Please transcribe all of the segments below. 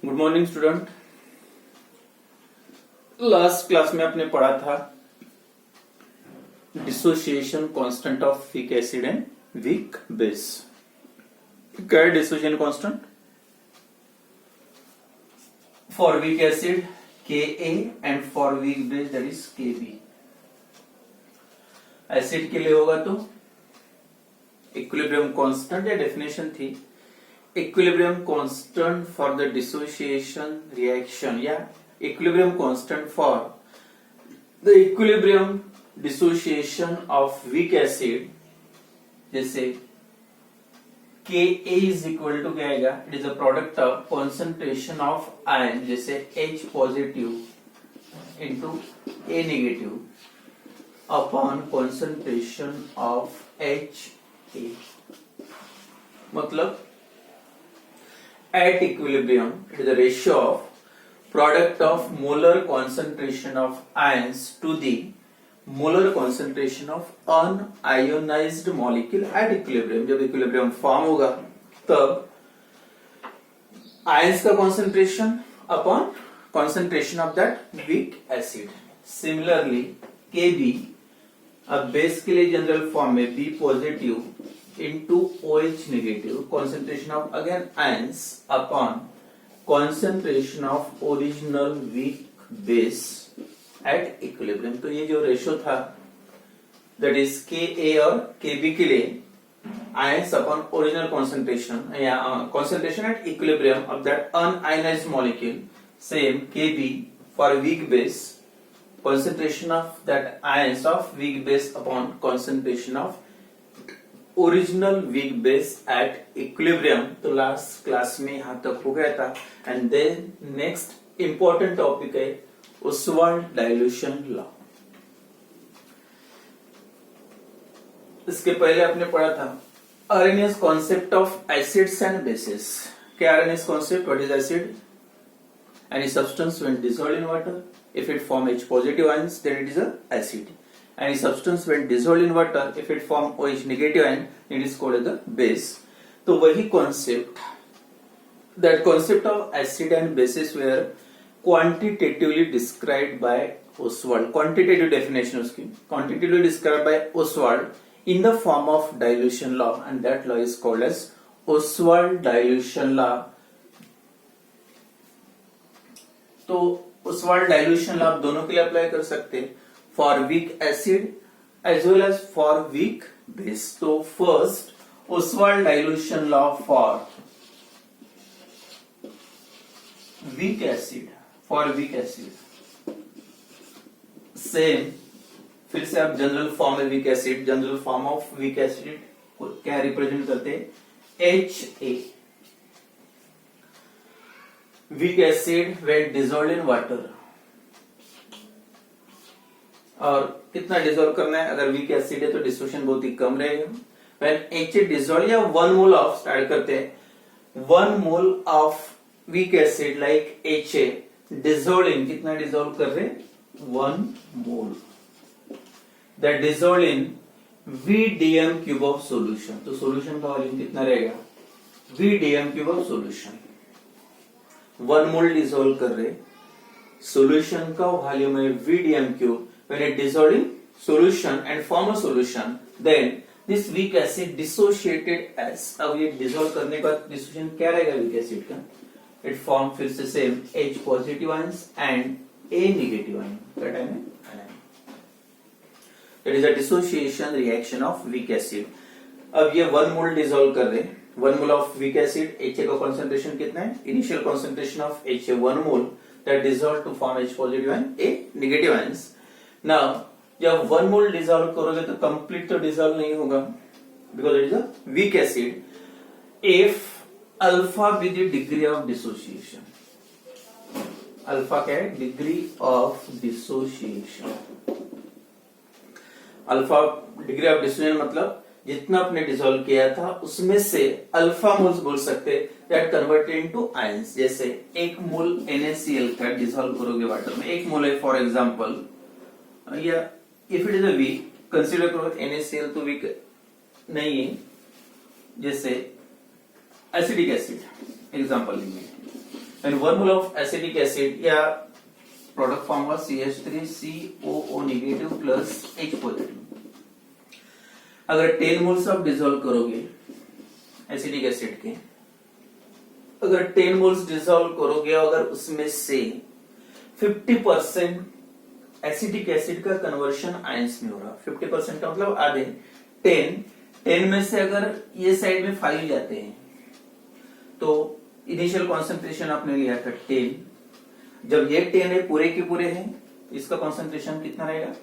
Good morning student. Last class में आपने पढ़ा था dissociation constant of weak acid and weak base. क्या है dissociation constant? For weak acid Ka and for weak base that is Kb। Acid के लिए होगा तो इक्विलिब्रियम कांस्टेंट, या डेफिनेशन थी equilibrium constant for the dissociation reaction या equilibrium constant for the equilibrium dissociation of weak acid, जैसे Ka is equal to क्या आएगा? It is a product of concentration of ion, जैसे H positive into A negative upon concentration of HA। मतलब at equilibrium, it is the ratio of product of molar concentration of ions to the molar concentration of unionized molecule at equilibrium। जब equilibrium form होगा तब ions का concentration upon concentration of that weak acid। Similarly, Kb अब base के लिए general form में B positive into OH negative, concentration of again ions upon concentration of original weak base at equilibrium। तो ये जो रेशो था that is Ka और Kb के लिए ions upon original concentration या concentration at equilibrium of that unionized molecule, same Kb for weak base, concentration of that ions of weak base upon concentration of original weak base at equilibrium. तो last class में यहां तक हो गया था। And then next important topic है Ostwald dilution law. इसके पहले आपने पढ़ा था Arrhenius concept of acids and bases. क्या Arrhenius concept? What is acid? Any substance when dissolved in water, if it form H positive ions then it is a acid. Any substance when dissolved in water, if it form OH negative ion, it is called as the base। तो वही concept, that concept of acid and bases were quantitatively described by Oswald। Quantitative definition उसकी quantitatively described by Oswald in the form of dilution law, and that law is called as Oswald dilution law। तो Oswald dilution law आप दोनों के लिए apply कर सकते हैं, for weak acid as well as for weak base। तो first Oswald dilution law for weak acid, same फिर से आप जनरल फॉर्म में weak acid, general form of weak acid को क्या रिप्रेजेंट करते हैं? HA। weak acid when dissolved in water, और कितना डिसॉल्व करना है? अगर वीक एसिड है तो डिसोसिएशन बहुत ही कम रहेगा। व्हेन HA डिसॉल्व या 1 मोल ऑफ, स्टार्ट करते हैं 1 mole of weak acid like HA dissolve in, कितना डिसॉल्व कर रहे हैं? 1 mole. That dissolve in VDM cube of solution. तो सॉल्यूशन का वॉल्यूम कितना रहेगा? VDM cube of solution. 1 mole dissolve कर रहे, सॉल्यूशन का वॉल्यूम है VDM cube. When it dissolved in solution and form a solution, then this weak acid dissociated as, अब ये dissolve करने का dissociation क्या रहेगा weak acid का? It form फिर से same H positive ions and A negative ion। क्या टाइम है? That is a dissociation reaction of weak acid। अब ये 1 मोल dissolve कर रहे हैं, 1 मोल of weak acid, HA का concentration कितना है? Initial concentration of HA 1 mole, that dissolve to form H positive ion, A negative ions। Now, जब 1 मोल डिसॉल्व करोगे तो कंप्लीट तो डिसॉल्व नहीं होगा, because it is a weak acid. If alpha with the degree of dissociation, alpha क्या है? Degree of dissociation. Alpha degree of dissociation मतलब जितना आपने डिसॉल्व किया था उसमें से अल्फा मोल्स बोल सकते दैट कन्वर्टेड इनटू आयंस। जैसे 1 मोल NaCl का डिसॉल्व करोगे वाटर में, 1 मोल है फॉर एग्जांपल, या if it is a weak, consider करो NaCl तो वीक नहीं है, जैसे एसिडिक एसिड एग्जांपल लेंगे, and 1 mole of acetic acid या प्रोडक्ट फॉर्म हुआ CH3COO negative plus H positive. अगर 10 मोल्स आप डिसॉल्व करोगे एसिटिक एसिड के, अगर 10 मोल्स डिसॉल्व करोगे, अगर उसमें से 50% एसिटिक एसिड का कन्वर्शन आयंस में हो रहा, 50% का मतलब आधे, 10 में से अगर ये साइड में 5 जाते हैं तो इनिशियल कॉन्सेंट्रेशन आपने लिया था 10, जब ये 10 है पूरे के पूरे हैं, इसका कॉन्सेंट्रेशन कितना रहेगा,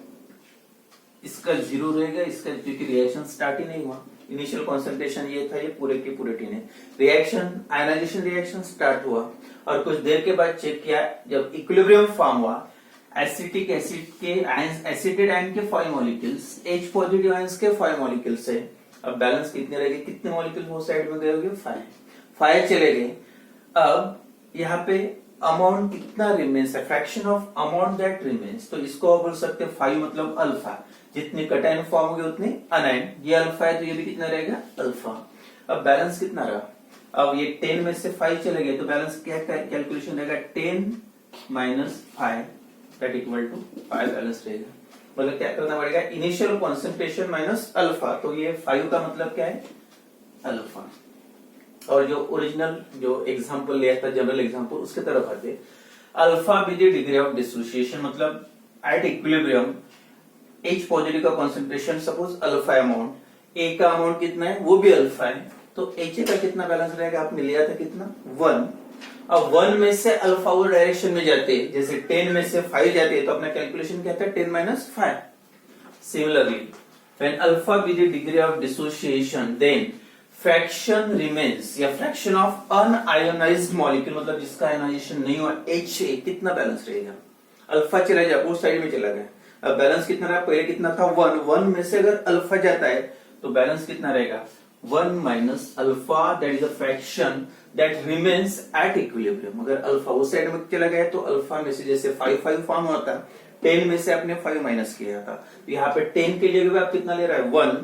इसका 0 रहेगा, इसका क्योंकि रिएक्शन स्टार्ट ही नहीं हुआ, इनिशियल कॉन्सेंट्रेशन ये था, ये पूरे के पूरे 10 है। रिएक्शन आयनाइजेशन रिएक्शन स्टार्ट हुआ और कुछ देर के बाद चेक किया, जब इक्विलिब्रियम फॉर्म हुआ, एसिटिक एसिड के एसिटेट आयन के 5 मॉलिक्यूल्स, H पॉजिटिव आयंस के 5 मॉलिक्यूल्स है। अब बैलेंस कितने रह गए, कितने मॉलिक्यूल वो साइड में गए होंगे, 5 चले गए। अब यहाँ पे अमाउंट कितना रिमेन्स है, fraction of amount that remains, तो इसको आप बोल सकते हैं 5 मतलब अल्फा, जितने कटायन फॉर्म होंगे उतने अनायन, ये अल्फा है तो ये भी कितना रहेगा, अल्फा। अब बैलेंस कितना रहा, अब ये 10 में से 5 चले गए तो बैलेंस क्या कैलकुलेशन रहेगा, 10 minus 5 that equal to 5 balance रहेगा। मतलब क्या करना पड़ेगा, इनिशियल कॉन्सेंट्रेशन माइनस अल्फा, तो ये 5 का मतलब क्या है, अल्फा। और जो ओरिजिनल जो एग्जांपल लिया था, जनरल एग्जांपल, उसके तरफ आते, alpha with the degree of dissociation, मतलब एट इक्विलिब्रियम H पॉजिटिव का concentration suppose alpha amount, A का अमाउंट कितना है, वो भी अल्फा है, तो HA का कितना बैलेंस रहेगा, आपने लिया था कितना, 1। अब 1 में से अल्फा वो डायरेक्शन में जाते, जैसे 10 में से 5 जाते, तो अपना कैलकुलेशन क्या था, 10 minus 5। Similarly when alpha with the degree of dissociation, then fraction remains या फ्रैक्शन ऑफ अनआयोनाइज्ड मॉलिक्यूल, मतलब जिसका आयोनाइजेशन नहीं हुआ, HA कितना बैलेंस रहेगा, अल्फा चला जाए उस साइड में चला गया। अब बैलेंस कितना रहा, पहले कितना था 1 में से अगर अल्फा जाता है तो बैलेंस कितना रहेगा, 1 minus alpha, that is a fraction that remains at equilibrium. अगर अल्फा उस साइड में चला गया तो अल्फा में से जैसे 5 फॉर्म हुआ था, 10 में से आपने 5 माइनस किया था, तो यहाँ पे 10 के जगह पे आप कितना ले रहा है, 1,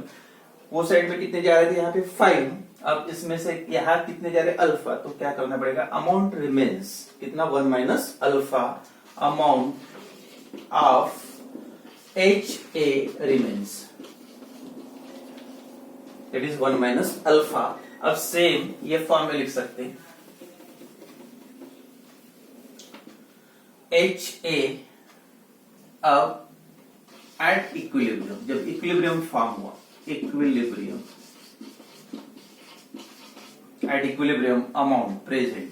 वो साइड में कितने जा रहे थे, यहाँ पे 5, अब इसमें से यहाँ कितने जा रहे अल्फा, तो क्या करना पड़ेगा, अमाउंट रिमेन्स कितना, 1 minus alpha, amount of HA remains, that is 1 minus alpha। अब सेम ये फॉर्म में लिख सकते हैं, HA अब एट इक्विलिब्रियम, जब इक्विलिब्रियम फॉर्म हुआ, equilibrium at equilibrium, amount present,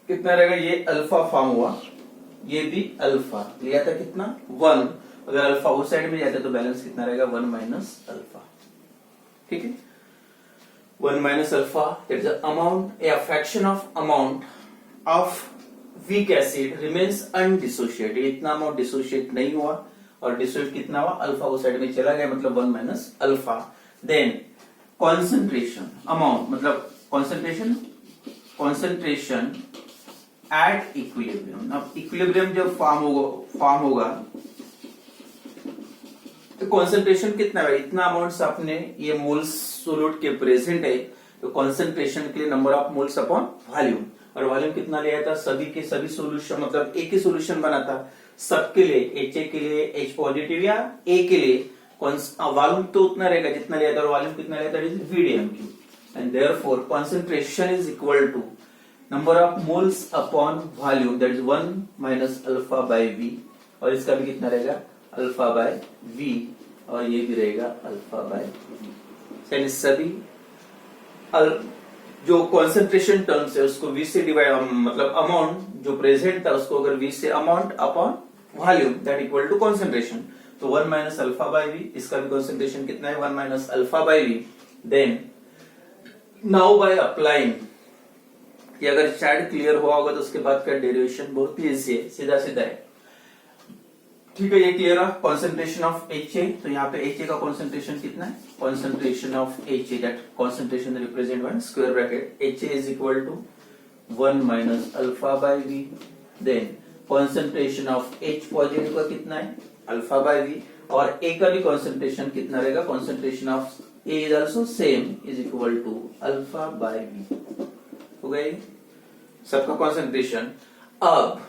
कितना रहेगा, ये अल्फा फॉर्म हुआ, ये भी अल्फा लिया था कितना, 1, अगर अल्फा उस साइड में जाता तो बैलेंस कितना रहेगा, 1 माइनस अल्फा। ठीक है, 1 minus alpha, that is amount या fraction of amount of weak acid remains undissociated, इतना अमाउंट डिसोशिएट नहीं हुआ, और डिसोशिएट कितना हुआ, अल्फा उस साइड में चला गया, मतलब 1 minus alpha. Then concentration amount, मतलब कॉन्सेंट्रेशन एट इक्विलिब्रियम। अब इक्विलिब्रियम जब फॉर्म होगा तो कॉन्सेंट्रेशन कितना है, इतना अमाउंट अपने ये मोल्स सोल्यूट के प्रेजेंट है, तो कॉन्सेंट्रेशन के लिए number of moles upon volume, और वॉल्यूम कितना लिया था, सभी के सभी सोल्यूशन, मतलब एक ही सोल्यूशन बना था सबके लिए, HA के लिए, H पॉजिटिव या A के लिए वॉल्यूम तो उतना रहेगा जितना लिया था, और वॉल्यूम कितना लिया था, VDMQ, and therefore concentration is equal to number of moles upon volume, that is 1 minus alpha by V, और इसका भी कितना रहेगा, अल्फा बाय V, और ये भी रहेगा अल्फा बाय V। यानी सभी जो कॉन्सेंट्रेशन टर्म्स है उसको V से डिवाइड, मतलब अमाउंट जो प्रेजेंट था उसको अगर V से amount upon volume that equal to concentration, तो 1 माइनस अल्फा बाय V, इसका भी कॉन्सेंट्रेशन कितना है, 1 minus alpha by V। Then now by applying, कि अगर चार्ट क्लियर हुआ होगा तो उसके बाद का डेरिवेशन बहुत ही इजी है, सीधा सीधा है। ठीक है, ये क्लियर है। कॉन्सेंट्रेशन ऑफ HA, तो यहाँ पे HA का कॉन्सेंट्रेशन कितना है, concentration of HA, that concentration represent by square bracket, HA is equal to 1 minus alpha by V। Then concentration of H positive का कितना है, अल्फा बाय V, और A का भी कॉन्सेंट्रेशन कितना रहेगा, concentration of A is also same is equal to alpha by V. हो गई सबका कॉन्सेंट्रेशन। अब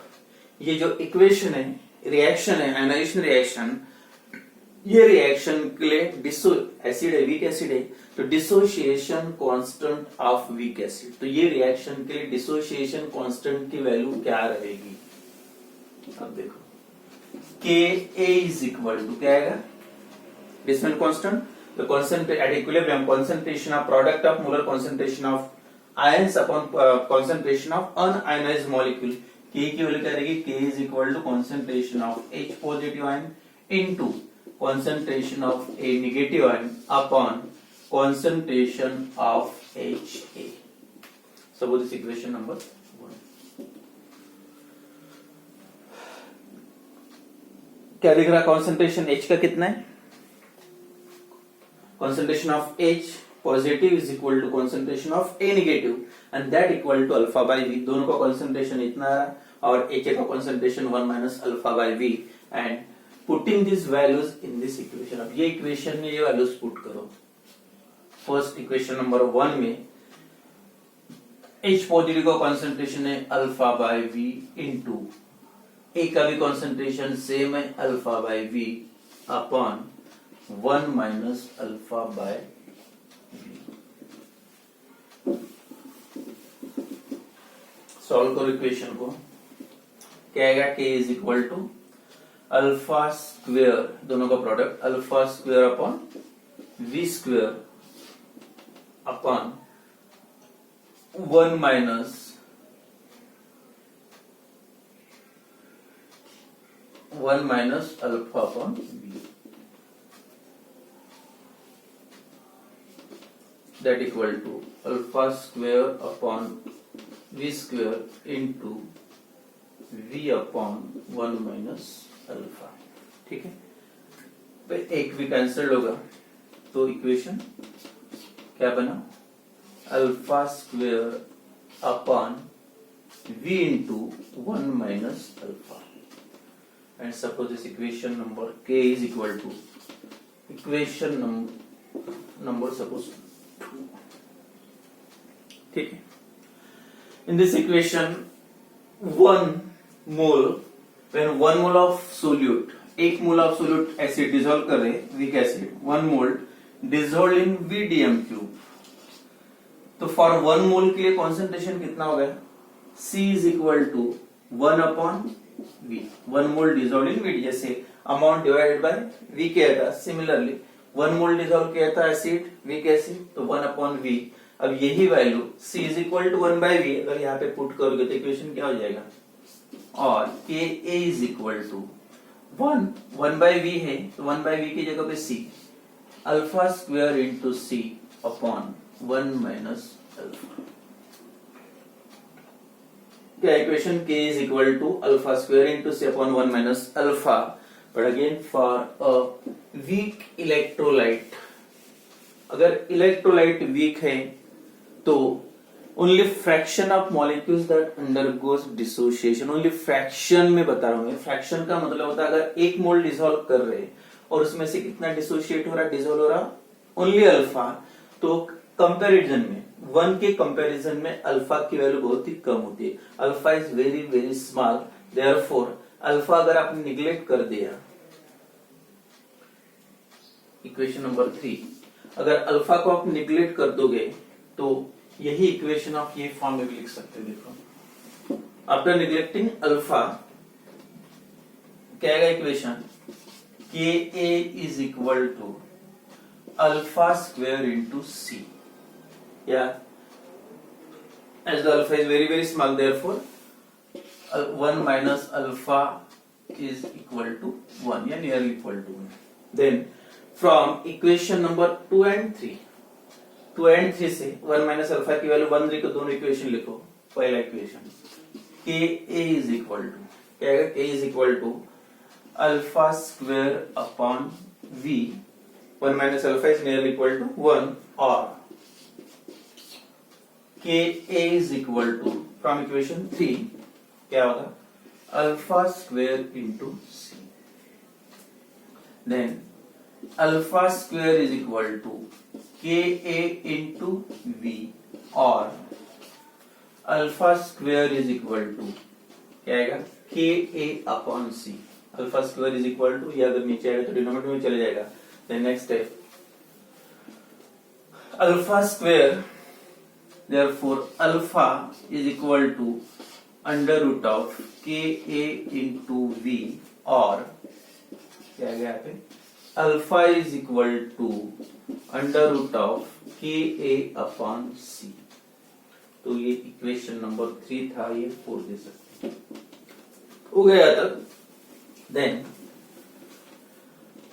ये जो इक्वेशन है, रिएक्शन है, आयनाइजेशन रिएक्शन, ये रिएक्शन के लिए एसिड है, वीक एसिड है, तो dissociation constant of weak acid, तो ये रिएक्शन के लिए डिसोसिएशन कांस्टेंट की वैल्यू क्या रहेगी? अब देखो के ए इज इक्वल टू क्या आएगा? Dissociation constant, the concentration at equilibrium, concentration of product of molar concentration of ions upon concentration of unionized molecule, K की वैल्यू क्या रहेगी? K is equal to concentration of H positive ion into concentration of A negative ion upon concentration of HA. Suppose this equation number 1. क्या दिख रहा? concentration H का कितना है? Concentration of H positive is equal to concentration of A negative and that equal to alpha by V. दोनों का concentration इतना है और HA का concentration 1 minus alpha by V and putting these values in this equation. अब ये equation में ये values put करो. First equation number 1 में H positive का concentration है alpha by V into A का भी concentration same है alpha by V upon 1 minus alpha by V. Solve करो इक्वेशन को, क्या आएगा? K is equal to alpha square, दोनों का product, alpha square upon V square upon 1 minus alpha upon V, that equal to alpha square upon V square into V upon 1 minus alpha. ठीक है, तो एक भी कैंसिल होगा तो equation क्या बना? Alpha square upon V into 1 minus alpha. And suppose this equation number K is equal to equation number suppose 2. ठीक है, in this equation 1 mole, when 1 mole of solute, 1 mole of solute acid dissolve कर रहे weak acid, 1 mole dissolved in VDM cube, तो for 1 mole के लिए concentration कितना हो गया? C is equal to 1 upon V, 1 mole dissolved in VD, जैसे amount divided by V क्या था? Similarly 1 मोल डिसॉल्व किया था एसिड, वीक एसिड, तो 1 अपॉन V। अब यही value C is equal to 1 by V अगर यहाँ पे पुट करोगे तो इक्वेशन क्या हो जाएगा? और Ka is equal to 1 by V है तो 1 बाई V की जगह पे C, alpha square into C upon 1 minus alpha. क्या equation K is equal to alpha square into C upon 1 minus alpha. But again for a weak electrolyte, अगर electrolyte weak है तो only fraction of molecules that undergoes dissociation, only fraction में बता रहा हूँ। Fraction का मतलब होता है अगर 1 मोल डिसॉल्व कर रहे और उसमें से कितना डिसोशिएट हो रहा, डिसॉल्व हो रहा, ओनली अल्फा, तो कंपैरिजन में 1 के कंपैरिजन में अल्फा की वैल्यू बहुत ही कम होती है। Alpha is very very small, therefore alpha अगर आपने निगलेक्ट कर दिया, इक्वेशन नंबर 3, अगर अल्फा को आप निगलेक्ट कर दोगे तो यही इक्वेशन आप ये फॉर्म में भी लिख सकते हैं। देखो, आफ्टर निगलेक्टिंग अल्फा क्या आएगा equation? K A is equal to alpha square into C, या as the alpha is very very small, therefore 1 minus alpha is equal to 1, या nearly equal to 1. Then from equation number 2 and 3, 2 and 3 से 1 minus alpha की value 1 3 को दोनों equation लिखो। पहला equation Ka is equal to, क्या है? K is equal to alpha square upon V, 1 minus alpha is nearly equal to 1, or Ka is equal to, from equation 3 क्या होगा? अल्फा स्क्वेयर इंटू सी, then alpha square is equal to KA into V और alpha square is equal to क्या आएगा KA upon C। Alpha square is equal to, ये अगर नीचे आएगा तो डिनोमिनेटर में चले जाएगा। देन नेक्स्ट है alpha square, therefore alpha is equal to under root of KA into V और क्या गया यहाँ पे alpha is equal to under root of KA upon C। तो ये इक्वेशन नंबर 3 था, ये 4 दे सकते हैं। हो गया तक। देन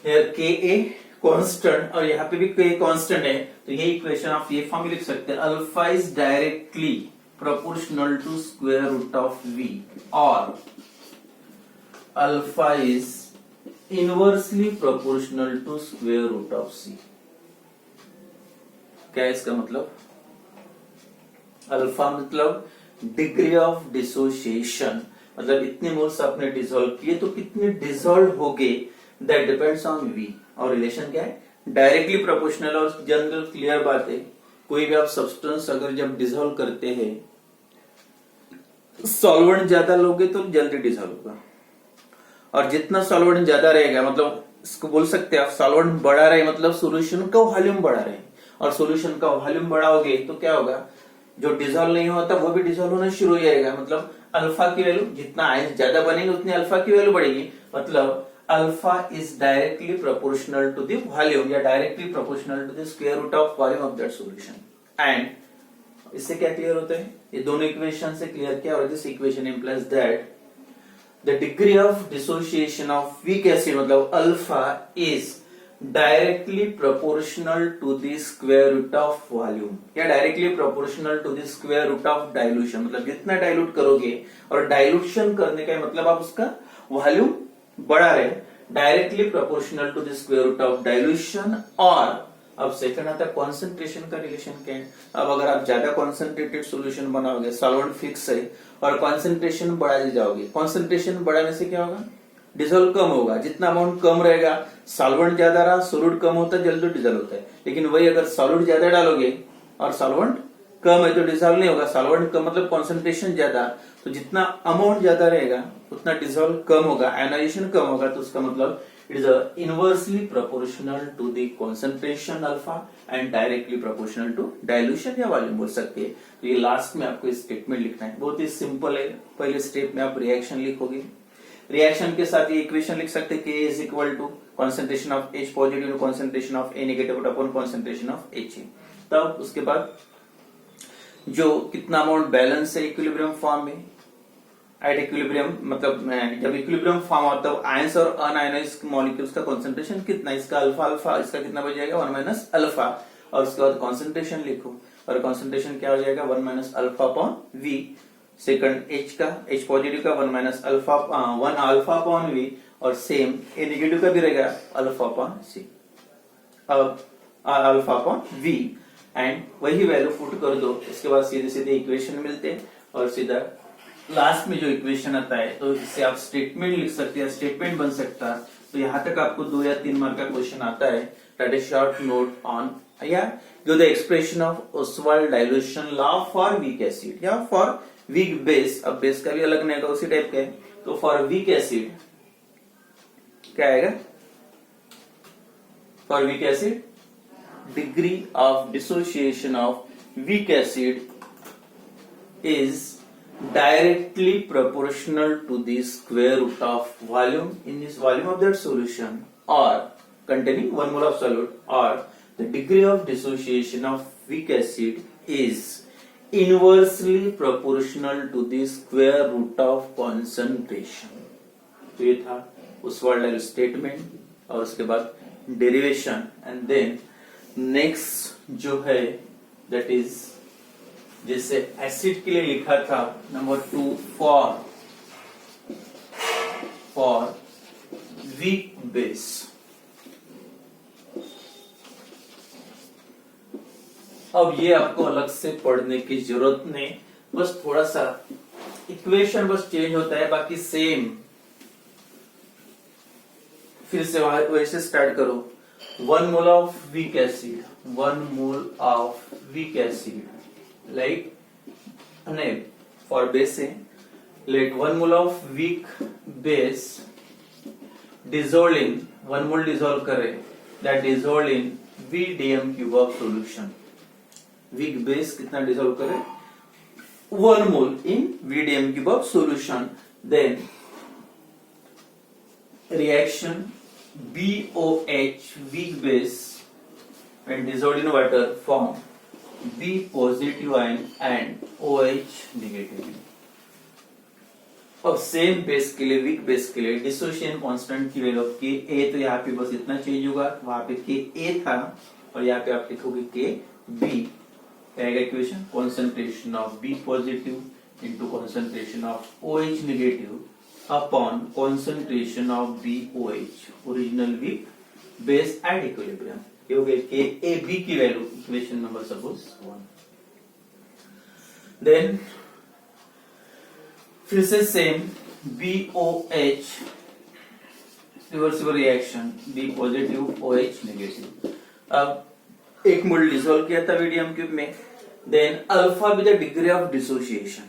हियर KA कांस्टेंट और यहाँ पे भी KA कांस्टेंट है, तो ये इक्वेशन आप ये फॉर्म में लिख सकते हैं, alpha is directly proportional to square root of V और alpha is inversely proportional to square root of C। क्या है इसका मतलब? अल्फा मतलब डिग्री ऑफ डिसोसिएशन, मतलब इतने मोल्स आपने डिसॉल्व किए तो कितने डिसॉल्व हो गए, दैट डिपेंड्स ऑन V। और रिलेशन क्या है? Directly proportional. और जनरल क्लियर बात है, कोई भी आप सब्सटेंस अगर जब डिसॉल्व करते हैं, सॉल्वेंट ज्यादा लोगे तो जल्दी डिसॉल्व होगा, और जितना सॉल्वेंट ज्यादा रहेगा मतलब इसको बोल सकते हैं आप सॉल्वेंट बढ़ा रहे मतलब सॉल्यूशन का वॉल्यूम बढ़ा रहे, और सॉल्यूशन का वॉल्यूम बढ़ाओगे तो क्या होगा, जो डिसॉल्व नहीं होता वो भी डिसॉल्व होना शुरू हो जाएगा। मतलब अल्फा की वैल्यू, जितना आयंस ज्यादा बनेंगे उतनी अल्फा की वैल्यू बढ़ेगी। मतलब alpha is directly proportional to the volume या directly proportional to the square root of volume of that solution. And इससे क्या क्लियर होता है, ये दोनों इक्वेशन से क्लियर क्या हो, this equation implies that the degree of dissociation of weak acid मतलब alpha is directly proportional to the square root of volume या directly proportional to the square root of dilution। मतलब जितना dilute करोगे, और dilution करने का मतलब आप उसका वॉल्यूम बढ़ा रहे, directly proportional to the square root of dilution. और अब सेकंड आता है कॉन्सेंट्रेशन का रिलेशन क्या है। अब अगर आप ज्यादा कॉन्सेंट्रेटेड सॉल्यूशन बनाओगे, सॉल्वेंट फिक्स है और कॉन्सेंट्रेशन बढ़ाते जाओगे, कॉन्सेंट्रेशन बढ़ाने से क्या होगा, डिसॉल्व कम होगा। जितना अमाउंट कम रहेगा, सॉल्वेंट ज्यादा रहा, सोल्यूट कम होता है, जल्दी डिसॉल्व होता है। लेकिन वही अगर सॉल्यूट ज्यादा डालोगे और सॉल्वेंट कम है तो डिसॉल्व नहीं होगा। सॉल्वेंट कम मतलब कॉन्सेंट्रेशन ज्यादा, तो जितना अमाउंट ज्यादा रहेगा उतना डिसॉल्व कम होगा, आयनाइजेशन कम होगा। तो उसका मतलब it is inversely proportional to the concentration alpha and directly proportional to dilution या वॉल्यूम बोल सकते हैं। तो ये लास्ट में आपको स्टेटमेंट लिखना है, बहुत ही सिंपल है। पहले स्टेप में आप रिएक्शन लिखोगे, रिएक्शन के साथ ये इक्वेशन लिख सकते हैं कि A is equal to concentration of H positive to concentration of A negative upon concentration of H। तब उसके बाद जो कितना अमाउंट बैलेंस है इक्विलिब्रियम फॉर्म में, एट इक्विलिब्रियम मतलब जब इक्विलिब्रियम फॉर्म होता है आयंस और अनआयनाइज्ड मॉलिक्यूल्स का कंसंट्रेशन कितना, इसका अल्फा अल्फा, इसका कितना बच जाएगा 1 माइनस अल्फा। और उसके बाद कंसंट्रेशन लिखो, और कंसंट्रेशन क्या हो जाएगा 1 minus alpha upon V. Second H का, H पॉजिटिव का 1 minus alpha 1 alpha upon V, और सेम A नेगेटिव का भी रहेगा अल्फा अपॉन सी, अब अल्फा अपॉन वी। एंड वही वैल्यू पुट कर दो, इसके बाद सीधे सीधे इक्वेशन मिलते हैं। और सीधा लास्ट में जो इक्वेशन आता है तो इससे आप स्टेटमेंट लिख सकते हैं, स्टेटमेंट बन सकता है। तो यहां तक आपको 2 या 3 मार्क का क्वेश्चन आता है। That is short note on या give the expression of Ostwald dilution law for weak acid या फॉर वीक बेस। अब बेस का भी अलग नहीं होगा, उसी टाइप का है। तो फॉर वीक एसिड क्या आएगा, for weak acid degree of dissociation of weak acid is directly proportional to the square root of volume in this volume of that solution or containing 1 mole of solute, or the degree of dissociation of weak acid is inversely proportional to the square root of concentration। तो ये था Oswald statement, और उसके बाद derivation. And then next जो है that is जैसे acid के लिए लिखा था नंबर 2 फॉर वीक बेस। अब ये आपको अलग से पढ़ने की जरूरत नहीं, बस थोड़ा सा इक्वेशन बस चेंज होता है, बाकी सेम। फिर से वैसे स्टार्ट करो। 1 mole of weak acid, 1 mole of weak acid, like for base है, let 1 mole of weak base dissolved in 1 mole dissolve करे, that dissolved in VDM cube of solution. weak base कितना dissolve करे, 1 mole in VDM cube of solution. Then reaction BOH weak base when dissolved in water form B positive ion and OH negative. अब same base के लिए, weak base के लिए dissociation constant की value के ए, तो यहाँ पे बस इतना चेंज होगा, वहां पे के ए था और यहाँ पे आप लिखोगे के बी. आएगा equation concentration of B positive into concentration of OH negative upon concentration of BOH original weak base at equilibrium. ये हो गया के ए बी की value, equation number suppose 1. Then फिर से same BOH reversible reaction B positive OH negative. अब एक mole dissolve किया था वीडियम क्यूब में. Then alpha with the degree of dissociation.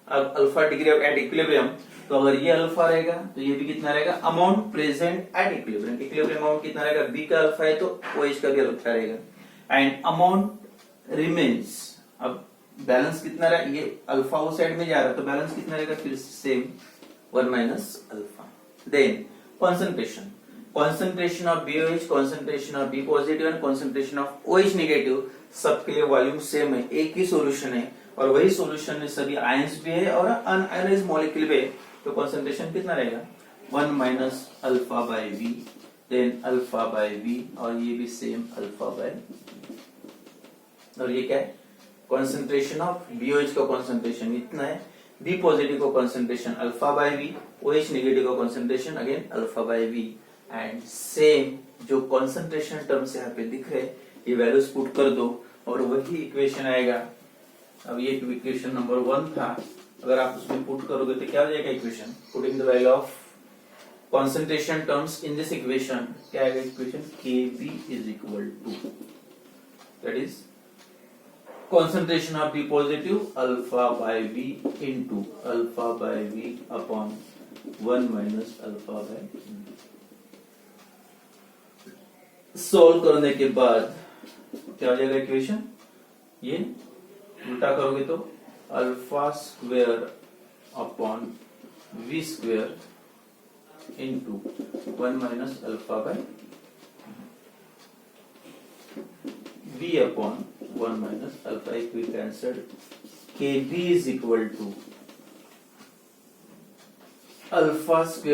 अब alpha degree of at equilibrium, तो अगर ये अल्फा रहेगा तो ये भी कितना रहेगा, amount present at equilibrium. Equilibrium amount कितना रहेगा, बी का अल्फा है तो OH का भी अल्फा रहेगा. एंड अमाउंट रिमेन्स, अब बैलेंस कितना रहा, ये अल्फा उस साइड में जा रहा है तो बैलेंस कितना रहेगा, फिर same 1 minus alpha. Then concentration, concentration of BOH, concentration of B positive and concentration of OH negative, सबके लिए वॉल्यूम सेम है, एक ही सॉल्यूशन है और वही सॉल्यूशन में सभी आयंस भी है और अनआयनाइज्ड मॉलिक्यूल भी है. तो कॉन्सेंट्रेशन कितना रहेगा, 1 minus alpha by V, then alpha by V और ये भी सेम अल्फा बाय. और ये क्या है, कॉन्सेंट्रेशन ऑफ BOH का कॉन्सेंट्रेशन इतना है, B पॉजिटिव का concentration alpha by V, OH negative का concentration again alpha by V. And same जो कॉन्सेंट्रेशन टर्म्स यहाँ पे दिख रहे, ये वैल्यूज पुट कर दो और वही इक्वेशन आएगा. अब ये इक्वेशन नंबर 1 था, अगर आप उसमें पुट करोगे तो क्या हो जाएगा equation, putting the value of concentration terms in this equation, क्या आएगा equation, Kb is equal to, that is concentration of B positive alpha by V into alpha by V upon 1 minus alpha by V. Solve करने के बाद क्या हो जाएगा equation, ये उल्टा करोगे तो alpha square upon V square into 1 minus alpha by V upon 1 minus alpha. If we cancel, Kb is equal to alpha square